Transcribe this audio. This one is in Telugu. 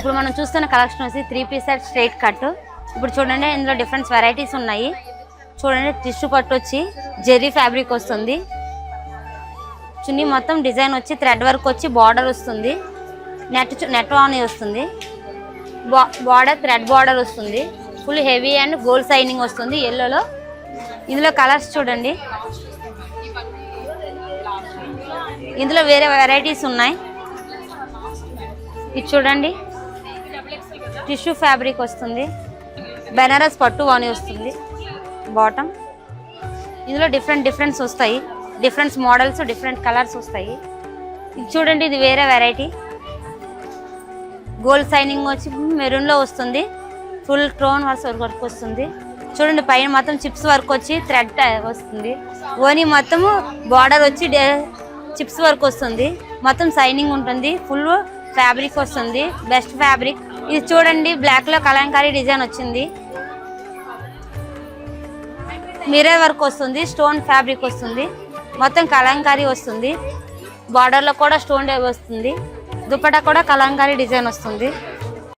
ఇప్పుడు మనం చూస్తున్న కలెక్షన్ వచ్చి 3 పీస్ సెట్ స్ట్రైట్ కట్. ఇప్పుడు చూడండి ఇందులో డిఫరెంట్ వెరైటీస్ ఉన్నాయి. చూడండి టిష్యూ పట్టు వచ్చి జెర్రీ ఫ్యాబ్రిక్ వస్తుంది. చున్నీ మొత్తం డిజైన్ వచ్చి థ్రెడ్ వర్క్ వచ్చి బార్డర్ వస్తుంది. నెట్ ఆన్ వస్తుంది. బార్డర్ థ్రెడ్ బార్డర్ వస్తుంది. Full heavy and gold signing వస్తుంది ఎల్లోలో. ఇందులో కలర్స్ చూడండి. ఇందులో వేరే వెరైటీస్ ఉన్నాయి. ఇది చూడండి టిష్యూ ఫ్యాబ్రిక్ వస్తుంది. బెనారస్ పట్టు వాణి వస్తుంది బాటమ్. ఇందులో డిఫరెంట్స్ వస్తాయి. డిఫరెంట్ మోడల్స్ డిఫరెంట్ కలర్స్ వస్తాయి. ఇది చూడండి ఇది వేరే వెరైటీ. గోల్డ్ సైనింగ్ వచ్చి మెరూన్లో వస్తుంది. ఫుల్ స్టోన్ వర్క్ వస్తుంది. చూడండి పైన మొత్తం చిప్స్ వర్క్ వచ్చి థ్రెడ్ వస్తుంది. ఓని మొత్తము బార్డర్ వచ్చి చిప్స్ వర్క్ వస్తుంది. మొత్తం సైనింగ్ ఉంటుంది. ఫుల్ ఫ్యాబ్రిక్ వస్తుంది. Best fabric. ఇది చూడండి బ్లాక్ లో కలంకారీ డిజైన్ వచ్చింది. మిర్రర్ వర్క్ వస్తుంది. స్టోన్ ఫ్యాబ్రిక్ వస్తుంది. మొత్తం కలంకారీ వస్తుంది. బార్డర్ లో కూడా స్టోన్ వస్తుంది. దుపట్టా కూడా కలంకారీ డిజైన్ వస్తుంది.